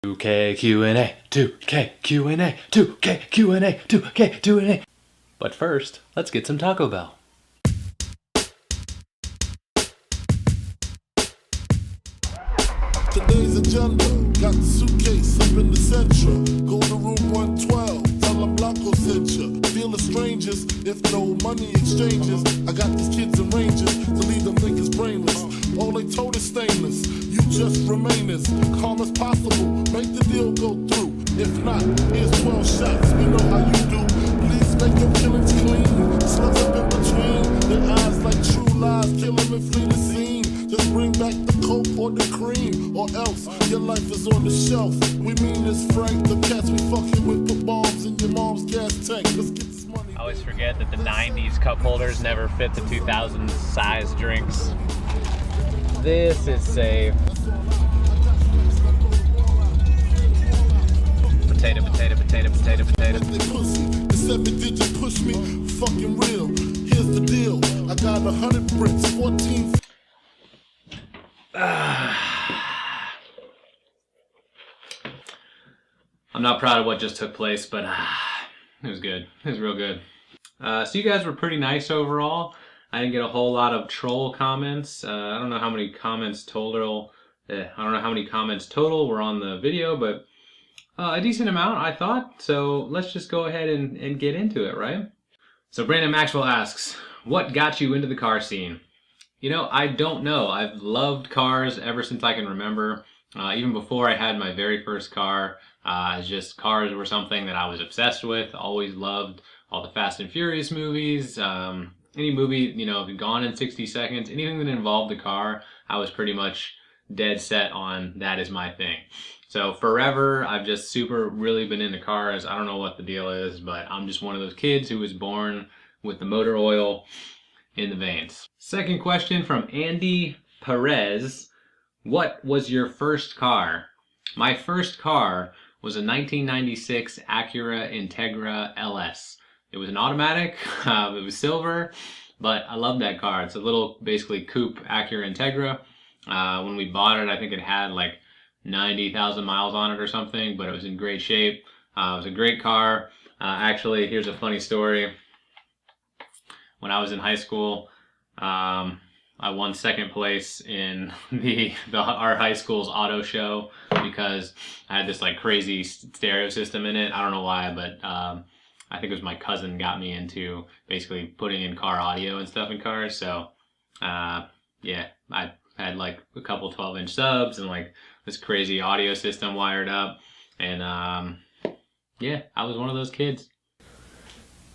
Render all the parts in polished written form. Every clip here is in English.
2K Q&A, 2K Q&A, 2K Q&A, 2K Q&A. But first, let's get some Taco Bell. Today's agenda, got the suitcase up in the central. Go to room 112, tell them Blanco sent you. Deal with strangers, if no money exchanges. I got these kids and rangers to leave them niggas brainless. All they told is stainless, you just remain as calm as possible. Make the deal go through. If not, here's 12 shots, we know how you do. Please make your killings clean. Slugs up in between, their eyes like true lies. Kill them and flee the scene. Just bring back the coke or the cream, or else your life is on the shelf. We mean this, Frank. The cats we fucking with put bombs in your mom's gas tank. Let's get this money. I always forget that the 90s cup holders never fit the 2000s size drinks. This is safe. Potato, potato, potato, potato, potato. The 7-digit push me, fucking real. Here's the deal. I got 100 bricks, 14. I'm not proud of what just took place, but it was good. It was real good. So you guys were pretty nice overall. I didn't get a whole lot of troll comments. I don't know how many comments total. Were on the video, but a decent amount, I thought. So let's just go ahead and get into it, right? So Brandon Maxwell asks, what got you into the car scene? You know, I don't know. I've loved cars ever since I can remember. Even before I had my very first car, just cars were something that I was obsessed with. Always loved all the Fast and Furious movies. Any movie, you know, Gone in 60 Seconds, anything that involved the car, I was pretty much dead set on that is my thing. So forever, I've just really been into cars. I don't know what the deal is, but I'm just one of those kids who was born with the motor oil in the veins. Second question from Andy Perez. What was your first car? My first car was a 1996 Acura Integra LS. It was an automatic, it was silver, but I love that car. It's a little, basically, coupe Acura Integra. When we bought it, I think it had like 90,000 miles on it or something, but it was in great shape. It was a great car. Actually, here's a funny story. When I was in high school, I won second place in our high school's auto show because I had this like crazy stereo system in it. I don't know why, but I think it was my cousin got me into basically putting in car audio and stuff in cars. So yeah, I had like a couple 12-inch subs and like this crazy audio system wired up. And yeah, I was one of those kids.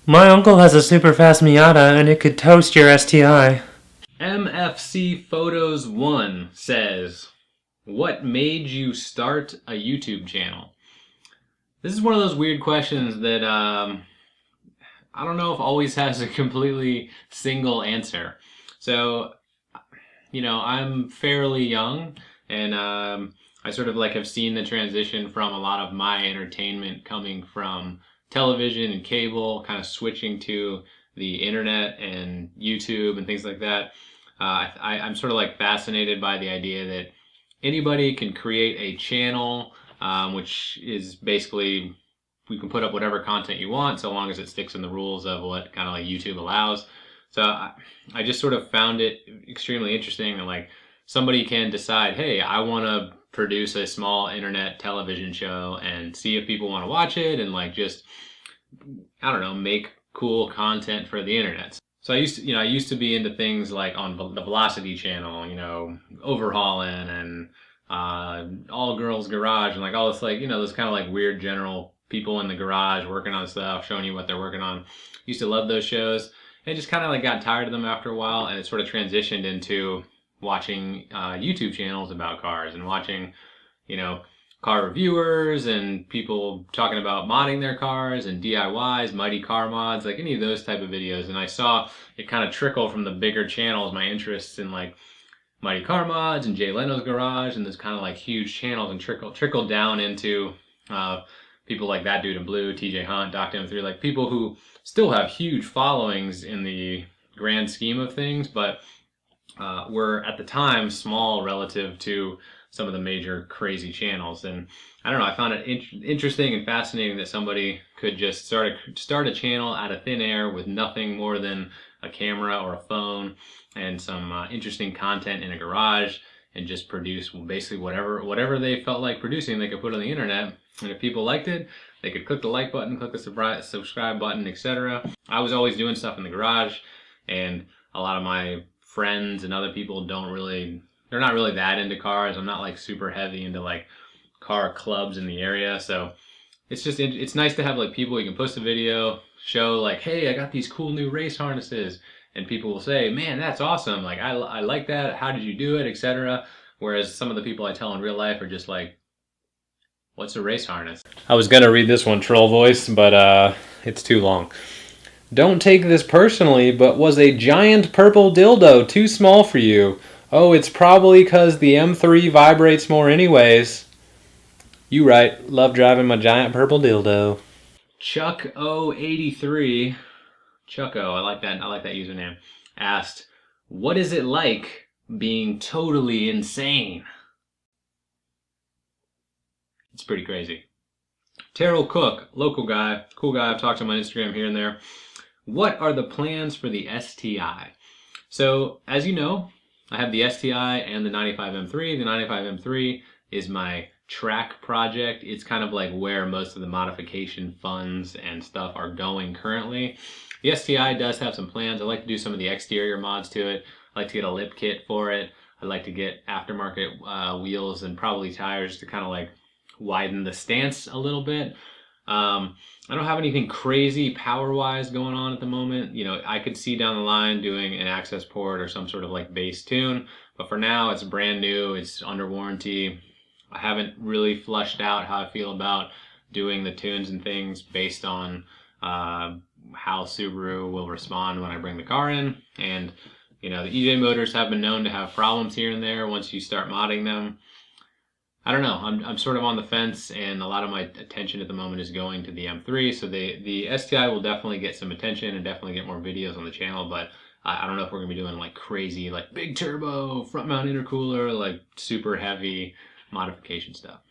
My uncle has a super fast Miata and it could toast your STI. MFC Photos 1 says, what made you start a YouTube channel? This is one of those weird questions that I don't know if always has a completely single answer. So, you know, I'm fairly young and I sort of like have seen the transition from a lot of my entertainment coming from television and cable, kind of switching to the internet and YouTube and things like that. I'm sort of like fascinated by the idea that anybody can create a channel, which is basically you can put up whatever content you want so long as it sticks in the rules of what kind of like YouTube allows. So I just sort of found it extremely interesting that like somebody can decide, hey, I want to produce a small internet television show and see if people want to watch it and like just, I don't know, make cool content for the internet. So I used to be into things like on the Velocity channel, you know, overhauling and all girls garage and like all this like, you know, those kind of like weird general people in the garage working on stuff, showing you what they're working on. Used to love those shows and just kind of like got tired of them after a while, and it sort of transitioned into watching YouTube channels about cars and watching, you know, car reviewers and people talking about modding their cars and DIYs, Mighty Car Mods, like any of those type of videos. And I saw it kind of trickle from the bigger channels, my interests in like Mighty Car Mods and Jay Leno's Garage and those kind of like huge channels, and trickle down into people like That Dude in Blue, TJ Hunt, Doc M3, like people who still have huge followings in the grand scheme of things, but were at the time small relative to some of the major crazy channels. And I don't know, I found it interesting and fascinating that somebody could just start a channel out of thin air with nothing more than a camera or a phone and some interesting content in a garage, and just produce basically whatever they felt like producing. They could put on the internet, and if people liked it, they could click the like button, click the subscribe button, etc. I was always doing stuff in the garage, and a lot of my friends and other people they're not really that into cars. I'm not like super heavy into like car clubs in the area, so it's nice to have like people you can post a video, show like, hey, I got these cool new race harnesses, and people will say, man, that's awesome, like I like that, how did you do it, etc. Whereas some of the people I tell in real life are just like, what's a race harness? I was gonna read this one troll voice, but it's too long. Don't take this personally, but was a giant purple dildo too small for you? Oh, it's probably because the M3 vibrates more anyways. You right. Love driving my giant purple dildo. Chuck O83, Chucko, I like that username, asked, what is it like being totally insane? It's pretty crazy. Terrell Cook, local guy, cool guy, I've talked to him on Instagram here and there. What are the plans for the STI? So, as you know, I have the STI and the 95 M3. The 95 M3 is my track project. It's kind of like where most of the modification funds and stuff are going currently. The STI does have some plans. I'd like to do some of the exterior mods to it. I'd like to get a lip kit for it. I'd like to get aftermarket wheels and probably tires to kind of like widen the stance a little bit. I don't have anything crazy power-wise going on at the moment. You know, I could see down the line doing an accessport or some sort of like bass tune, but for now it's brand new, it's under warranty. I haven't really flushed out how I feel about doing the tunes and things based on how Subaru will respond when I bring the car in. And, you know, the EJ motors have been known to have problems here and there once you start modding them. I don't know. I'm sort of on the fence, and a lot of my attention at the moment is going to the M3. So the STI will definitely get some attention and definitely get more videos on the channel, but I don't know if we're gonna be doing like crazy, like big turbo, front mount intercooler, like super heavy modification stuff.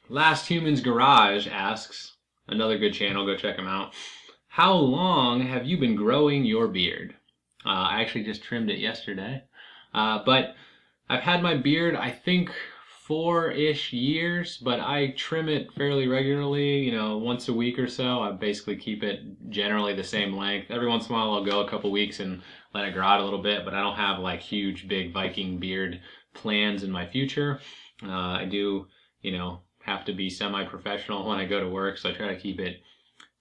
Last Human's Garage asks, another good channel, go check them out. How long have you been growing your beard? I actually just trimmed it yesterday, but I've had my beard, I think, 4-ish years, but I trim it fairly regularly, you know, once a week or so. I basically keep it generally the same length. Every once in a while I'll go a couple weeks and let it grow out a little bit, but I don't have like huge, big Viking beard plans in my future. I do, you know, have to be semi-professional when I go to work, so I try to keep it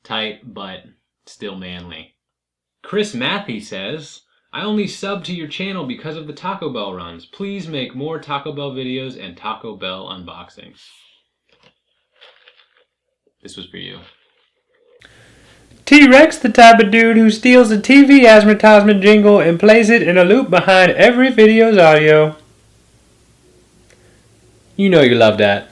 tight, but still manly. Chris Matthew says, I only sub to your channel because of the Taco Bell runs. Please make more Taco Bell videos and Taco Bell unboxings. This was for you. T-Rex, the type of dude who steals a TV advertisement jingle and plays it in a loop behind every video's audio. You know you love that.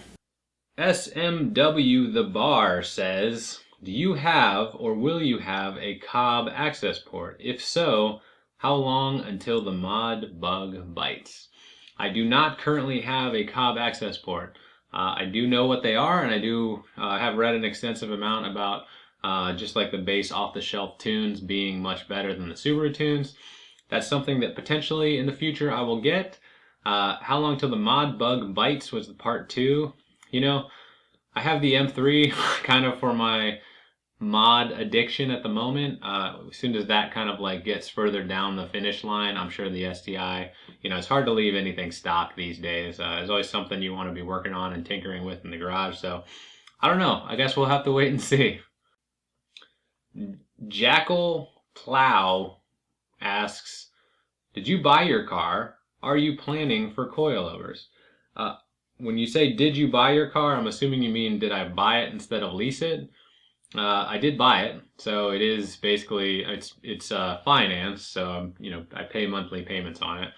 SMW The Bar says, do you have or will you have a cobb access port? If so, how long until the mod bug bites? I do not currently have a cobb access port. I do know what they are, and I do have read an extensive amount about just like the base off-the-shelf tunes being much better than the Subaru tunes. That's something that potentially in the future I will get. How long till the mod bug bites was the part 2. You know, I have the M3 kind of for my mod addiction at the moment. As soon as that kind of like gets further down the finish line, I'm sure the STI, you know, it's hard to leave anything stock these days. There's always something you want to be working on and tinkering with in the garage. So I don't know. I guess we'll have to wait and see. Jackal Plow asks, did you buy your car? Are you planning for coilovers? When you say did you buy your car, I'm assuming you mean did I buy it instead of lease it? I did buy it, so it is basically it's finance, so you know, I pay monthly payments on it.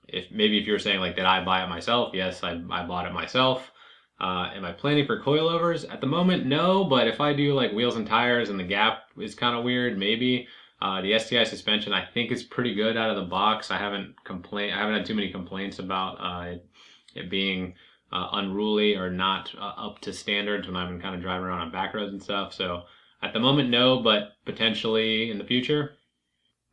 If you were saying like did I buy it myself? Yes, I bought it myself. Am I planning for coilovers? At the moment, no, but if I do like wheels and tires and the gap is kind of weird, maybe. The STI suspension I think is pretty good out of the box. I haven't had too many complaints about it being unruly or not up to standards when I'm kind of driving around on back roads and stuff. So at the moment, no, but potentially in the future.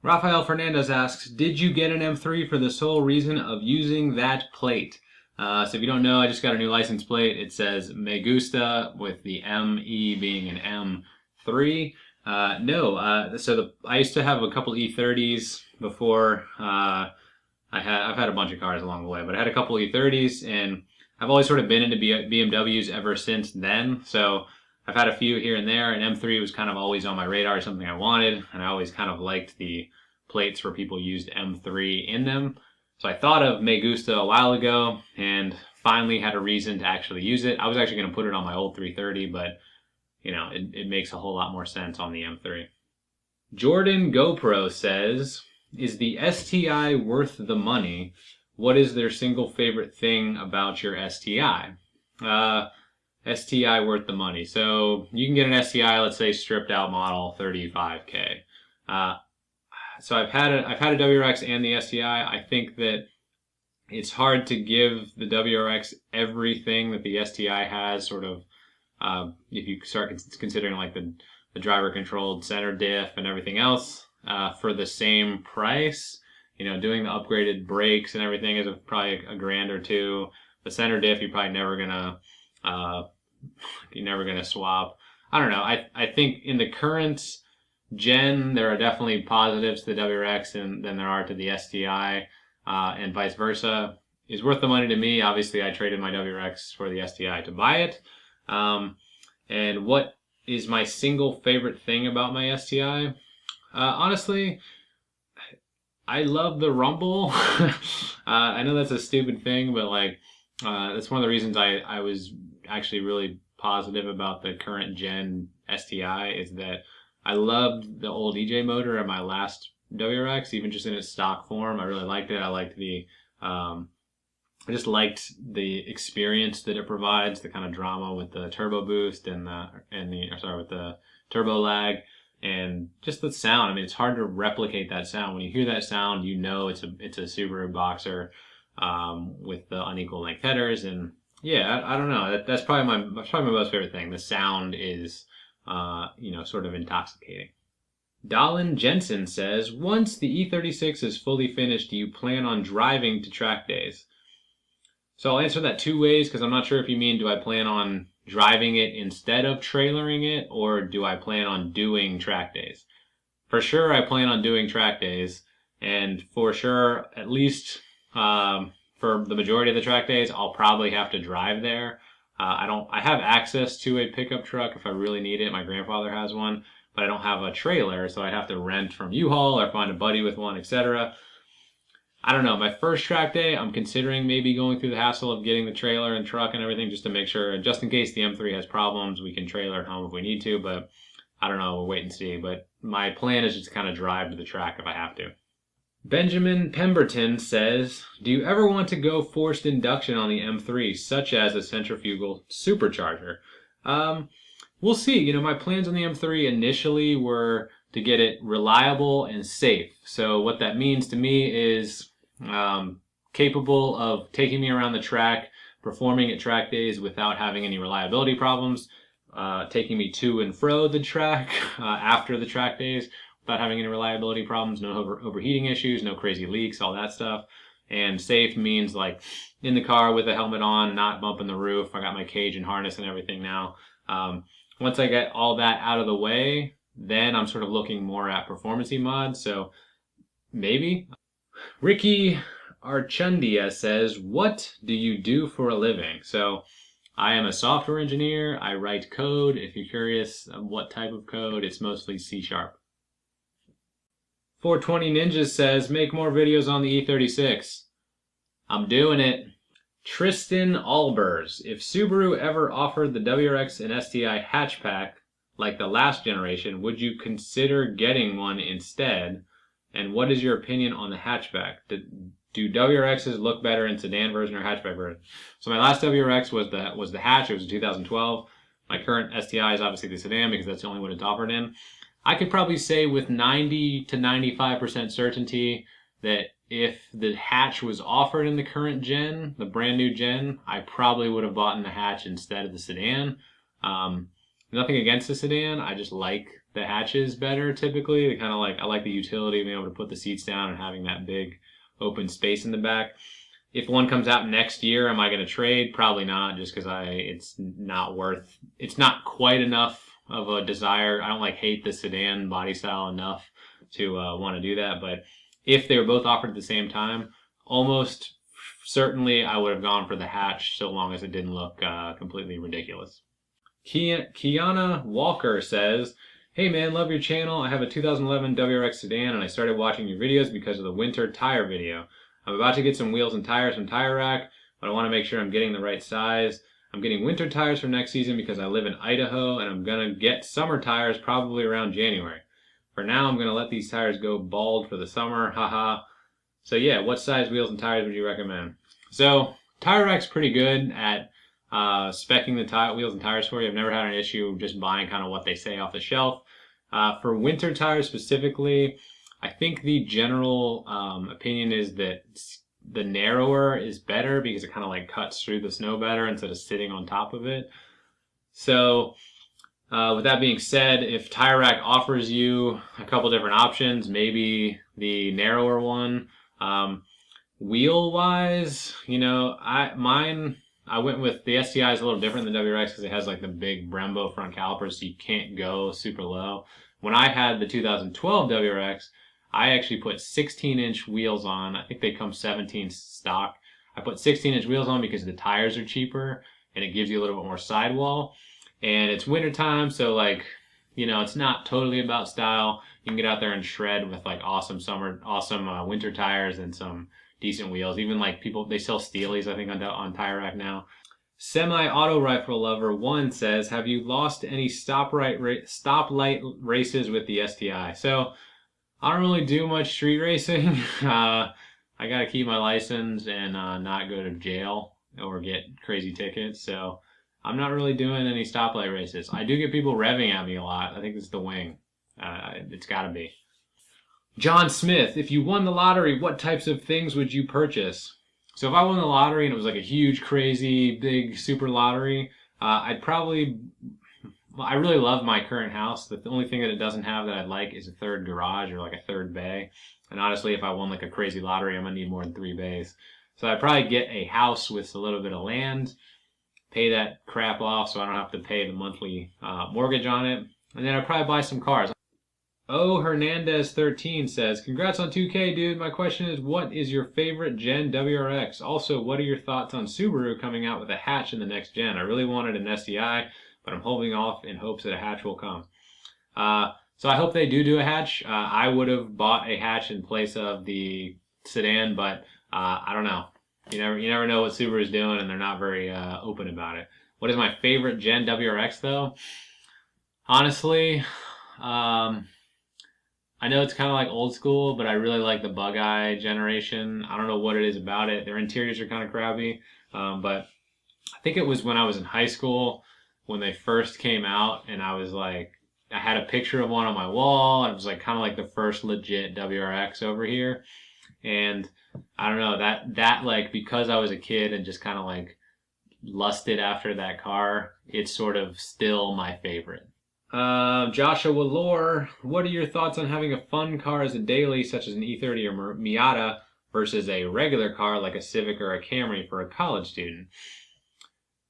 Rafael Fernandez asks, did you get an M3 for the sole reason of using that plate? So if you don't know, I just got a new license plate. It says Me Gusta with the ME being an M3. I used to have a couple E30s before. I've had a bunch of cars along the way, but I had a couple E30s, and I've always sort of been into BMWs ever since then. So I've had a few here and there, and M3 was kind of always on my radar, something I wanted, and I always kind of liked the plates where people used M3 in them. So I thought of Me Gusta a while ago, and finally had a reason to actually use it. I was actually going to put it on my old 330, but it makes a whole lot more sense on the M3. Jordan GoPro says, is the STI worth the money? What is their single favorite thing about your STI? STI worth the money. So you can get an STI, let's say stripped out model, $35K. So I've had a WRX and the STI. I think that it's hard to give the WRX everything that the STI has, sort of, if you start considering like the driver controlled center diff and everything else, for the same price. Doing the upgraded brakes and everything is probably a grand or two. The center diff, you're probably never gonna swap. I don't know. I think in the current gen, there are definitely positives to the WRX than there are to the STI, and vice versa. Is worth the money to me. Obviously, I traded my WRX for the STI to buy it. And what is my single favorite thing about my STI? Honestly, I love the rumble. I know that's a stupid thing, but that's one of the reasons I was actually really positive about the current gen STI, is that I loved the old EJ motor in my last WRX, even just in its stock form. I really liked it. I just liked the experience that it provides, the kind of drama with the turbo boost with the turbo lag, and just the sound. I mean, it's hard to replicate that sound. When you hear that sound, it's a Subaru Boxer with the unequal length headers, and yeah, I don't know. That's probably my most favorite thing. The sound is sort of intoxicating. Dallin Jensen says, once the E36 is fully finished, do you plan on driving to track days? So I'll answer that two ways, because I'm not sure if you mean, do I plan on driving it instead of trailering it, or do I plan on doing track days? For sure, I plan on doing track days, and for sure, at least for the majority of the track days, I'll probably have to drive there. I have access to a pickup truck if I really need it. My grandfather has one, but I don't have a trailer, so I'd have to rent from U-Haul or find a buddy with one, etc. I don't know. My first track day, I'm considering maybe going through the hassle of getting the trailer and truck and everything just to make sure, just in case the M3 has problems, we can trailer at home if we need to, but I don't know. We'll wait and see. But my plan is just to kind of drive to the track if I have to. Benjamin Pemberton says, do you ever want to go forced induction on the M3, such as a centrifugal supercharger? We'll see. My plans on the M3 initially were to get it reliable and safe. So what that means to me is capable of taking me around the track, performing at track days without having any reliability problems, taking me to and fro the track after the track days without having any reliability problems, no overheating issues, no crazy leaks, all that stuff. And safe means like in the car with a helmet on, not bumping the roof. I got my cage and harness and everything now. Once I get all that out of the way, then I'm sort of looking more at performance-y mods. So maybe. Ricky Archundia says, what do you do for a living? So I am a software engineer. I write code. If you're curious what type of code, it's mostly C#. 420 Ninjas says, make more videos on the E36. I'm doing it. Tristan Albers, if Subaru ever offered the WRX and STI hatchback like the last generation, would you consider getting one instead? And what is your opinion on the hatchback? Do WRXs look better in sedan version or hatchback version? So my last WRX was the hatch. It was a 2012. My current STI is obviously the sedan because that's the only one it's offered in. I could probably say with 90 to 95% certainty that if the hatch was offered in the current gen, the brand new gen, I probably would have bought in the hatch instead of the sedan. Nothing against the sedan, I just like the hatches better typically. They kind of like, I like the utility of being able to put the seats down and having that big open space in the back. If one comes out next year, am I going to trade? Probably not, just because it's not quite enough of a desire. I don't hate the sedan body style enough to want to do that. But if they were both offered at the same time, almost certainly I would have gone for the hatch, so long as it didn't look completely ridiculous. Kiana Walker says, "Hey man, love your channel. I have a 2011 WRX sedan and I started watching your videos because of the winter tire video. I'm about to get some wheels and tires from Tire Rack, but I want to make sure I'm getting the right size. I'm getting winter tires for next season because I live in Idaho and I'm going to get summer tires probably around January. For now, I'm going to let these tires go bald for the summer, haha. So yeah, what size wheels and tires would you recommend?" So Tire Rack's pretty good at specking the wheels and tires for you. I've never had an issue just buying kind of what they say off the shelf. For winter tires specifically, I think the general opinion is that the narrower is better because it kind of cuts through the snow better instead of sitting on top of it. So with that being said, if Tire Rack offers you a couple different options, maybe the narrower one. Wheel wise, I went with the STI is a little different than WRX because it has the big Brembo front calipers, so you can't go super low. When I had the 2012 WRX, I actually put 16-inch wheels on. I think they come 17 stock. I put 16-inch wheels on because the tires are cheaper and it gives you a little bit more sidewall. And it's wintertime, so it's not totally about style. You can get out there and shred with awesome winter tires and some decent wheels. Even people, they sell Steelies, I think, on Tire Rack now. Semi-auto rifle lover 1 says, "Have you lost any stoplight races with the STI?" So I don't really do much street racing. I gotta keep my license and not go to jail or get crazy tickets. So I'm not really doing any stoplight races. I do get people revving at me a lot. I think it's the wing. It's gotta be. John Smith, "If you won the lottery, what types of things would you purchase?" So if I won the lottery and it was a huge, crazy, big, super lottery, I really love my current house. The only thing that it doesn't have that I'd like is a third garage or a third bay. And honestly, if I won a crazy lottery, I'm gonna need more than 3 bays. So I'd probably get a house with a little bit of land, pay that crap off so I don't have to pay the monthly mortgage on it. And then I'd probably buy some cars. O Hernandez 13 says, "Congrats on 2K, dude. My question is, what is your favorite gen WRX? Also, what are your thoughts on Subaru coming out with a hatch in the next gen? I really wanted an STI, but I'm holding off in hopes that a hatch will come." So I hope they do a hatch. I would have bought a hatch in place of the sedan, but I don't know. You never know what Subaru's doing, and they're not very open about it. What is my favorite gen WRX though? Honestly, I know it's kind of old school, but I really like the bug eye generation. I don't know what it is about it. Their interiors are kind of crappy, but I think it was when I was in high school when they first came out, and I was I had a picture of one on my wall. And it was kind of the first legit WRX over here, and I don't know that because I was a kid and just kind of lusted after that car, it's sort of still my favorite. Joshua Lore, "What are your thoughts on having a fun car as a daily, such as an E30 or Miata, versus a regular car like a Civic or a Camry for a college student?"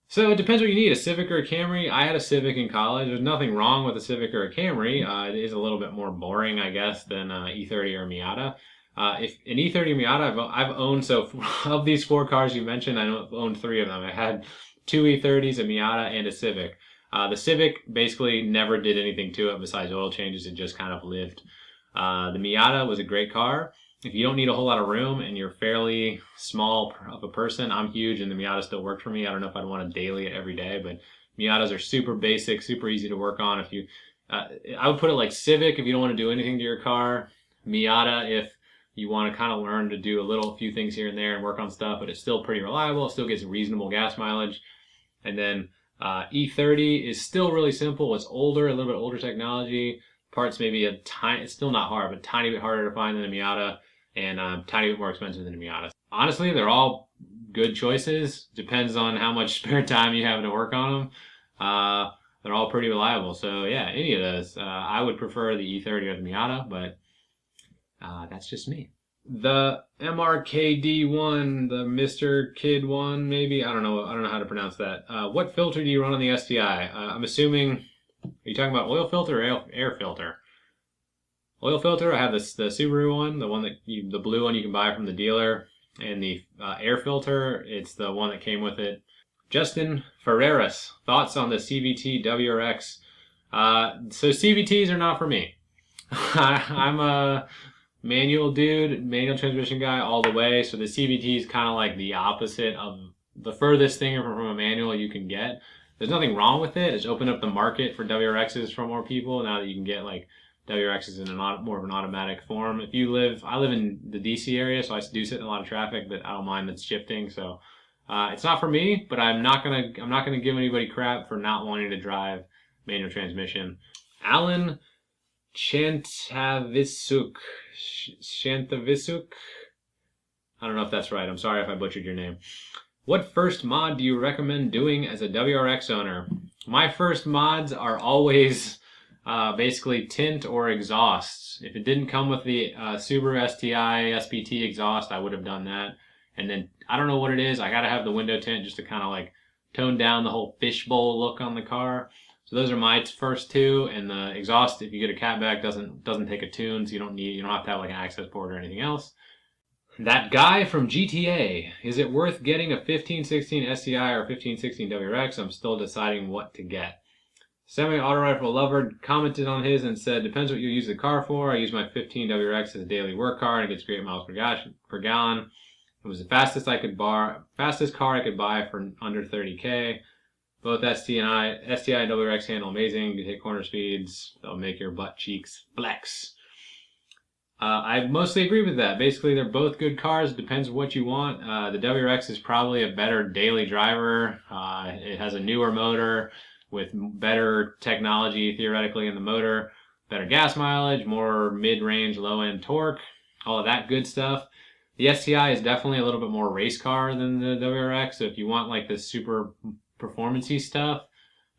So it depends what you need, a Civic or a Camry. I had a Civic in college. There's nothing wrong with a Civic or a Camry. It is a little bit more boring, I guess, than E30 or Miata. If an E30 Miata, I've owned, so of these 4 cars you mentioned, I've owned 3 of them. I had 2 E30s, a Miata, and a Civic. The Civic basically never did anything to it besides oil changes. It just kind of lived. The Miata was a great car. If you don't need a whole lot of room and you're fairly small of a person, I'm huge and the Miata still worked for me. I don't know if I'd want to daily it every day, but Miatas are super basic, super easy to work on. I would put it like Civic if you don't want to do anything to your car. Miata if you want to kind of learn to do a few things here and there and work on stuff, but it's still pretty reliable. It still gets reasonable gas mileage. And then E30 is still really simple. It's older, a little bit older technology. Parts maybe it's still not hard, but a tiny bit harder to find than a Miata. and a tiny bit more expensive than a Miata. Honestly, they're all good choices. Depends on how much spare time you have to work on them. They're all pretty reliable. So yeah, any of those. I would prefer the E30 or the Miata, but that's just me. The MRKD1, the Mr. Kid one, maybe, I don't know how to pronounce that. What filter do you run on the STI? I'm assuming, are you talking about oil filter or air filter? Oil filter, I have the Subaru one, the one the blue one you can buy from the dealer, and the air filter, it's the one that came with it. Justin Ferreras, thoughts on the CVT WRX? So CVTs are not for me. I'm a manual dude, manual transmission guy all the way, so the CVT is kind of like the opposite of the furthest thing from a manual you can get. There's nothing wrong with it. It's opened up the market for WRXs for more people now that you can get like WRXs in more of an automatic form. I live in the DC area, so I do sit in a lot of traffic, but I don't mind that's shifting. So it's not for me, but I'm not gonna give anybody crap for not wanting to drive manual transmission. Alan Chantavisuk. I don't know if that's right. I'm sorry if I butchered your name. What first mod do you recommend doing as a WRX owner? My first mods are always basically tint or exhausts. If it didn't come with the Subaru STI SPT exhaust, I would have done that. And then I don't know what it is. I gotta have the window tint just to kind of like tone down the whole fishbowl look on the car. So those are my first two. And the exhaust, if you get a catback, doesn't take a tune, so you don't have to have like an access port or anything else. That guy from GTA, is it worth getting a 1516 STI or 1516 WRX? I'm still deciding what to get. Semi-auto rifle lover commented on his and said, depends what you use the car for. I use my 15 WRX as a daily work car and it gets great miles per gallon. It was the fastest car I could buy for under 30K. Both STI and WRX handle amazing. You hit corner speeds. They'll make your butt cheeks flex. I mostly agree with that. Basically, they're both good cars. It depends what you want. The WRX is probably a better daily driver. It has a newer motor with better technology, theoretically, in the motor. Better gas mileage, more mid-range, low-end torque, all of that good stuff. The STI is definitely a little bit more race car than the WRX. So if you want like the super performance-y stuff,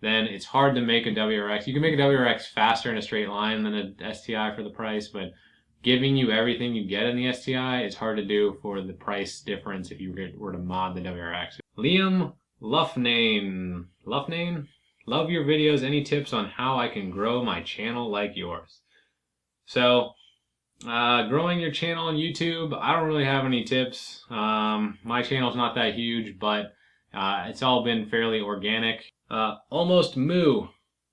then it's hard to make a WRX. You can make a WRX faster in a straight line than a STI for the price, but giving you everything you get in the STI, it's hard to do for the price difference if you were to mod the WRX. Liam Luffnane. Love your videos. Any tips on how I can grow my channel like yours? So, growing your channel on YouTube, I don't really have any tips. My channel's not that huge, but it's all been fairly organic. Almost Moo.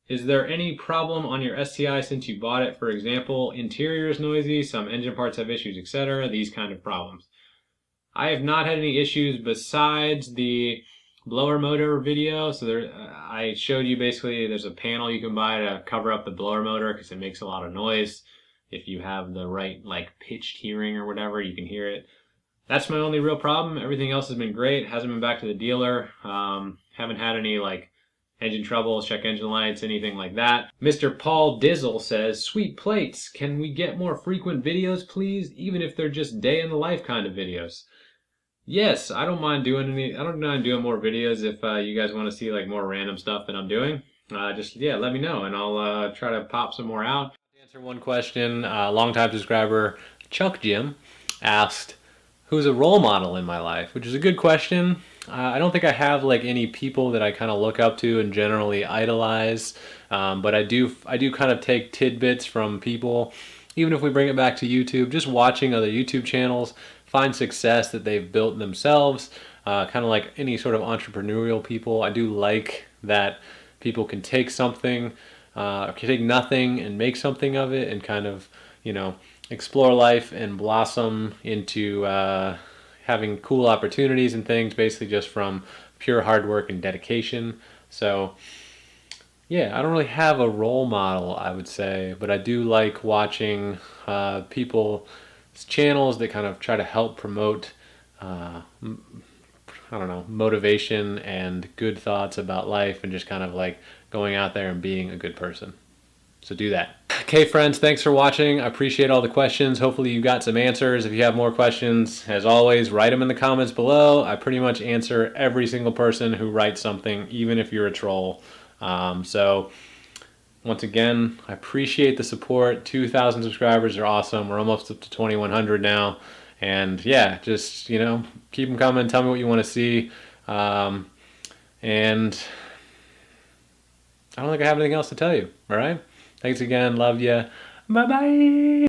Is there any problem on your STI since you bought it? For example, interior is noisy, some engine parts have issues, etc. These kind of problems. I have not had any issues besides the blower motor video. So I showed you basically there's a panel you can buy to cover up the blower motor because it makes a lot of noise. If you have the right like pitched hearing or whatever, you can hear it. That's my only real problem. Everything else has been great. Hasn't been back to the dealer. Haven't had any like engine troubles, check engine lights, anything like that. Mr. Paul Dizzle says, sweet plates, can we get more frequent videos, please? Even if they're just day in the life kind of videos. Yes, I don't mind doing more videos if you guys want to see like more random stuff that I'm doing. Just let me know and I'll try to pop some more out. To answer one question, longtime subscriber Chuck Jim asked, who's a role model in my life? Which is a good question. I don't think I have like any people that I kind of look up to and generally idolize, but I do kind of take tidbits from people, even if we bring it back to YouTube, just watching other YouTube channels, find success that they've built themselves, kind of like any sort of entrepreneurial people. I do like that people can take something, can take nothing and make something of it and kind of, explore life and blossom into having cool opportunities and things basically just from pure hard work and dedication. So yeah, I don't really have a role model, I would say, but I do like watching people's channels that kind of try to help promote motivation and good thoughts about life and just kind of like going out there and being a good person. So do that. Okay, friends, thanks for watching. I appreciate all the questions. Hopefully you got some answers. If you have more questions, as always, write them in the comments below. I pretty much answer every single person who writes something, even if you're a troll. So once again, I appreciate the support. 2,000 subscribers are awesome. We're almost up to 2,100 now. And yeah, just, you know, keep them coming. Tell me what you want to see. And I don't think I have anything else to tell you. All right? Thanks again. Love ya. Bye-bye.